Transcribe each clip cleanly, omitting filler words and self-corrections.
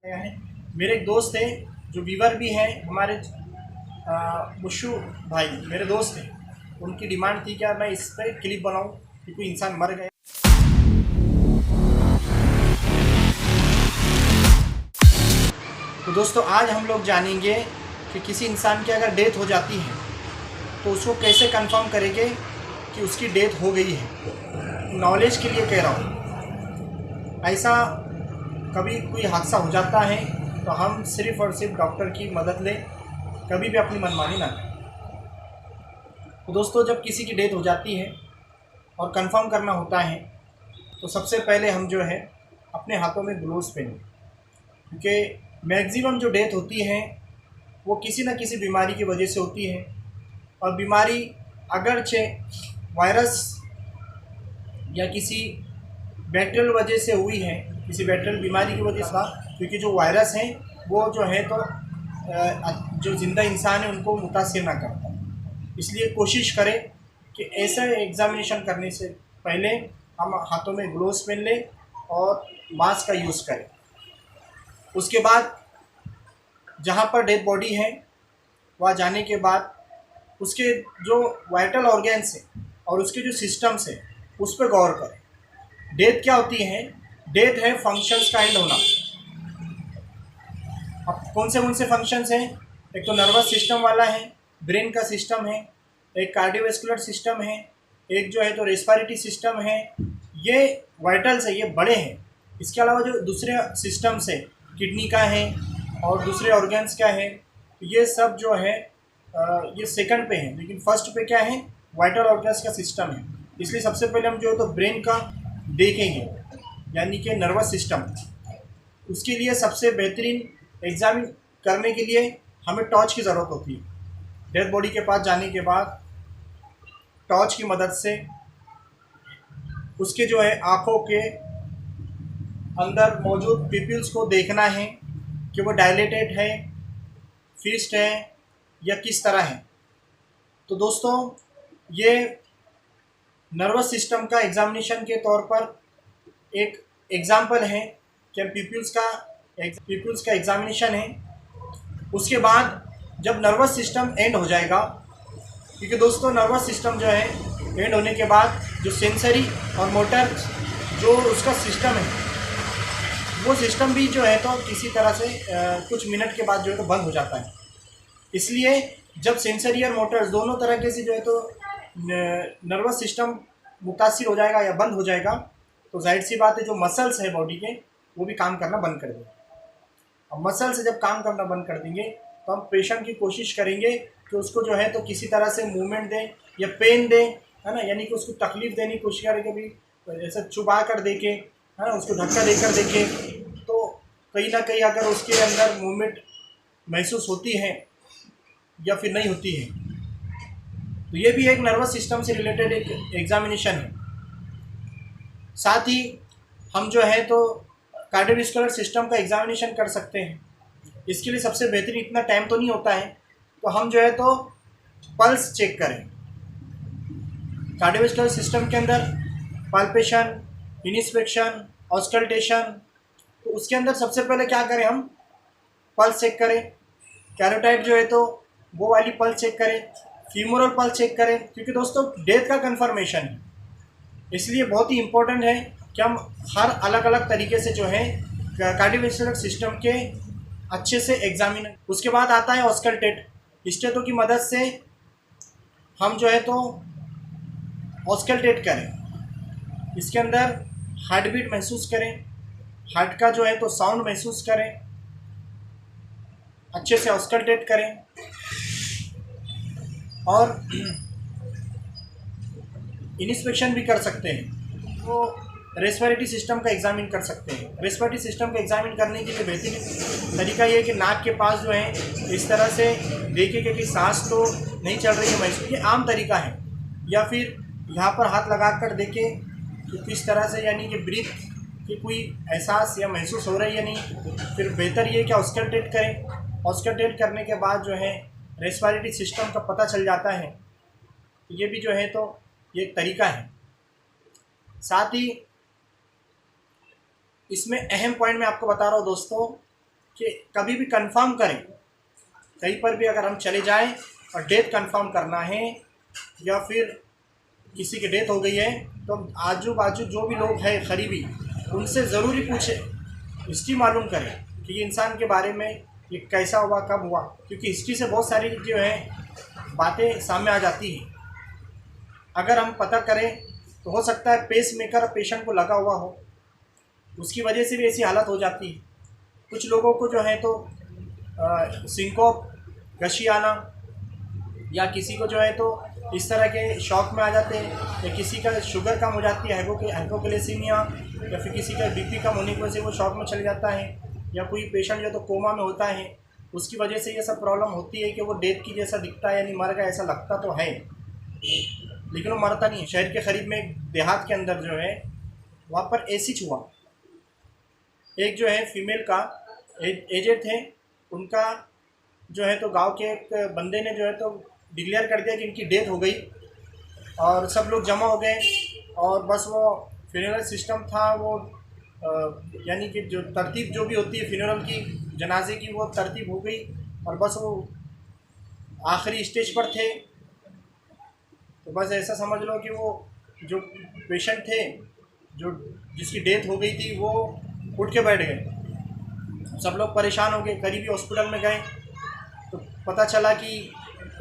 है। मेरे एक दोस्त है जो वीवर भी है हमारे, मुशु भाई मेरे दोस्त हैं। उनकी डिमांड थी कि मैं इस पर क्लिप बनाऊं कि कोई इंसान मर गया। तो दोस्तों आज हम लोग जानेंगे कि किसी इंसान की अगर डेथ हो जाती है तो उसको कैसे कंफर्म करेंगे कि उसकी डेथ हो गई है। नॉलेज के लिए कह रहा हूँ, ऐसा कभी कोई हादसा हो जाता है तो हम सिर्फ़ और सिर्फ डॉक्टर की मदद लें, कभी भी अपनी मनमानी ना करें। तो दोस्तों जब किसी की डेथ हो जाती है और कंफर्म करना होता है तो सबसे पहले हम जो है अपने हाथों में ग्लोव्स पहनें, क्योंकि मैक्सिमम जो डेथ होती है वो किसी न किसी बीमारी की वजह से होती है। और बीमारी अगरचे वायरस या किसी बैक्टीरियल वजह से हुई है, किसी बैक्टीरियल बीमारी की वजह से, क्योंकि जो वायरस हैं वो जो है तो जो ज़िंदा इंसान है उनको मुतासिर ना करता। इसलिए कोशिश करें कि ऐसा एग्ज़ामिनेशन करने से पहले हम हाथों में ग्लोव्स पहन लें और मास्क का यूज़ करें। उसके बाद जहाँ पर डेड बॉडी है वहाँ जाने के बाद उसके जो वाइटल ऑर्गेन्स हैं और उसके जो सिस्टम्स हैं उस पर गौर करें। डेथ क्या होती है? डेथ है फंक्शंस का एंड होना। अब कौन से फंक्शंस हैं? एक तो नर्वस सिस्टम वाला है, ब्रेन का सिस्टम है, एक कार्डियोवैस्कुलर सिस्टम है, एक जो है तो रेस्पिरेटरी सिस्टम है। ये वाइटल्स है, ये बड़े हैं। इसके अलावा जो दूसरे सिस्टम्स है, किडनी का है और दूसरे ऑर्गन्स का है, ये सब जो है ये सेकंड पे है, लेकिन फर्स्ट पे क्या है? वाइटल ऑर्गन्स का सिस्टम है। इसलिए सबसे पहले हम जो है तो ब्रेन का देखेंगे, यानी कि नर्वस सिस्टम। उसके लिए सबसे बेहतरीन एग्जामिन करने के लिए हमें टॉर्च की ज़रूरत होती है। डेड बॉडी के पास जाने के बाद टॉर्च की मदद से उसके जो है आँखों के अंदर मौजूद पिपल्स को देखना है कि वो डायलेटेड है, फिक्स्ड है या किस तरह है। तो दोस्तों ये नर्वस सिस्टम का एग्जामिनेशन के तौर पर एक एग्जाम्पल है कि हम पिपल्स का एग्जामिनेशन है। उसके बाद जब नर्वस सिस्टम एंड हो जाएगा, क्योंकि दोस्तों नर्वस सिस्टम जो है एंड होने के बाद जो सेंसरी और मोटर जो उसका सिस्टम है वो सिस्टम भी जो है तो किसी तरह से कुछ मिनट के बाद जो है तो बंद हो जाता है। इसलिए जब सेंसरी और मोटर्स दोनों तरह के से जो है तो नर्वस सिस्टम मुतासिर हो जाएगा या बंद हो जाएगा, तो जाहिर सी बात है जो मसल्स है बॉडी के वो भी काम करना बंद कर देंगे। अब मसल से जब काम करना बंद कर देंगे तो हम पेशेंट की कोशिश करेंगे कि उसको जो है तो किसी तरह से मूवमेंट दें या पेन दें, है ना, यानी कि उसको तकलीफ़ देने की कोशिश करें, कभी ऐसा चुबा कर देके, है ना, उसको धक्का देकर देखे। तो कहीं ना कहीं अगर उसके अंदर मूवमेंट महसूस होती है या फिर नहीं होती है, तो ये भी एक नर्वस सिस्टम से रिलेटेड एक एग्जामिनेशन है। साथ ही हम जो है तो कार्डियोवैस्कुलर सिस्टम का एग्जामिनेशन कर सकते हैं। इसके लिए सबसे बेहतरीन, इतना टाइम तो नहीं होता है, तो हम जो है तो पल्स चेक करें। कार्डियोवैस्कुलर सिस्टम के अंदर पाल्पेशन, इनिस्पेक्शन, ऑस्कल्टेशन, तो उसके अंदर सबसे पहले क्या करें? हम पल्स चेक करें। कैरोटाइड जो है तो वो वाली पल्स चेक करें, फीमोरल पल्स चेक करें, क्योंकि दोस्तों डेथ का कंफर्मेशन है। इसलिए बहुत ही इम्पोर्टेंट है कि हम हर अलग अलग तरीके से जो है कार्डियोवैस्कुलर सिस्टम के अच्छे से एग्जामिन। उसके बाद आता है ऑस्कल्टेट। स्टेथो की मदद से हम जो है तो ऑस्कल्टेट करें। इसके अंदर हार्ट बीट महसूस करें, हार्ट का जो है तो साउंड महसूस करें, अच्छे से ऑस्कल्टेट करें। और इंस्पेक्शन भी कर सकते हैं, तो रेस्पिरेटरी सिस्टम का एग्जामिन कर सकते हैं। रेस्पिरेटरी सिस्टम का एग्जामिन करने के लिए बेहतरीन तरीका ये है कि नाक के पास जो है इस तरह से देखें कि सांस तो नहीं चल रही है महसूस, ये आम तरीका है। या फिर यहाँ पर हाथ लगा कर देखें कि किस तरह से, यानी कि ब्रीथ की कोई एहसास या महसूस हो रही है या नहीं। फिर बेहतर ये कि ऑस्कल्टेट करें। ऑस्कल्टेट करने के बाद जो है रेस्पिरेटरी सिस्टम का पता चल जाता है। ये भी जो है तो ये एक तरीका है। साथ ही इसमें अहम पॉइंट मैं आपको बता रहा हूँ दोस्तों कि कभी भी कंफर्म करें, कहीं पर भी अगर हम चले जाएं और डेथ कंफर्म करना है या फिर किसी की डेथ हो गई है तो आजू बाजू जो भी लोग हैं करीबी, उनसे ज़रूरी पूछें, हिस्ट्री मालूम करें कि ये इंसान के बारे में ये कैसा हुआ, कब हुआ, क्योंकि हिस्ट्री से बहुत सारी जो है बातें सामने आ जाती हैं। अगर हम पता करें तो हो सकता है पेस मेकर पेशेंट को लगा हुआ हो, उसकी वजह से भी ऐसी हालत हो जाती है। कुछ लोगों को जो है तो सिंकोप, गशी आना, या किसी को जो है तो इस तरह के शॉक में आ जाते हैं, या किसी का शुगर कम हो जाती है, हाइपोग्लाइसेमिया, या फिर किसी का बीपी कम होने की वजह से वो शॉक में चले जाता है, या कोई पेशेंट जो तो कोमा में होता है, उसकी वजह से ये सब प्रॉब्लम होती है कि वो डेथ की जैसा दिखता है, यानी मर गया ऐसा लगता तो है, लेकिन वो मरता नहीं है। शहर के करीब में एक देहात के अंदर जो है वहाँ पर ऐसी हुआ, एक जो है फीमेल का एजेड थे, उनका जो है तो गांव के एक बंदे ने जो है तो डिक्लेयर कर दिया कि इनकी डेथ हो गई, और सब लोग जमा हो गए और बस वो फ्यूनरल सिस्टम था वो यानी कि जो तरतीब जो भी होती है फ्यूनरल की, जनाजे की, वो तरतीब हो गई और बस वो आखिरी स्टेज पर थे। तो बस ऐसा समझ लो कि वो जो पेशेंट थे जो जिसकी डेथ हो गई थी वो उठ के बैठ गए, सब लोग परेशान हो गए, करीबी हॉस्पिटल में गए तो पता चला कि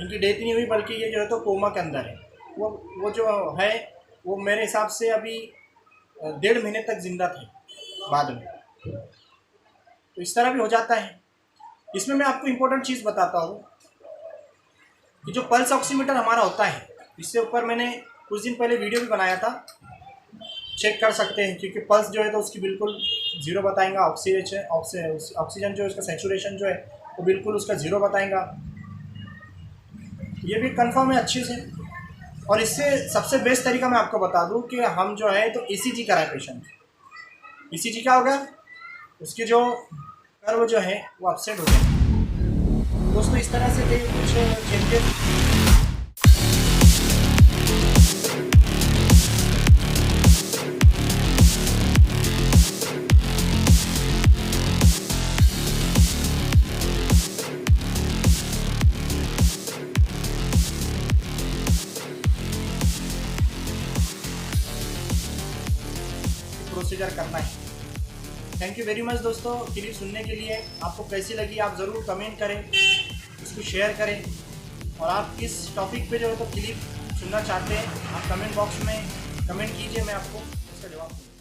इनकी डेथ नहीं हुई बल्कि ये जो है तो कोमा के अंदर है। वो जो है वो मेरे हिसाब से अभी 1.5 महीने तक ज़िंदा थे बाद में। तो इस तरह भी हो जाता है। इसमें मैं आपको इम्पोर्टेंट चीज़ बताता हूँ कि जो पल्स ऑक्सीमीटर हमारा होता है, इससे ऊपर मैंने कुछ दिन पहले वीडियो भी बनाया था, चेक कर सकते हैं, क्योंकि पल्स जो है तो उसकी बिल्कुल ज़ीरो बताएगा, ऑक्सीजन जो है उसका सेचुरेशन जो है वो बिल्कुल उसका ज़ीरो बताएगा। ये भी कंफर्म है अच्छे से। और इससे सबसे बेस्ट तरीका मैं आपको बता दूं कि हम जो है तो ईसीजी कराए पेशेंट। ईसीजी क्या होगा, उसके जो कर्व जो है वो अपसेट हो जाए। दोस्तों इस तरह से कुछ चेंजेस प्रोसीजर करना है। थैंक यू वेरी मच दोस्तों, क्लिप सुनने के लिए। आपको कैसी लगी आप ज़रूर कमेंट करें, इसको शेयर करें, और आप किस टॉपिक पे जो है तो क्लिप सुनना चाहते हैं आप कमेंट बॉक्स में कमेंट कीजिए, मैं आपको उसका जवाब दूँगा।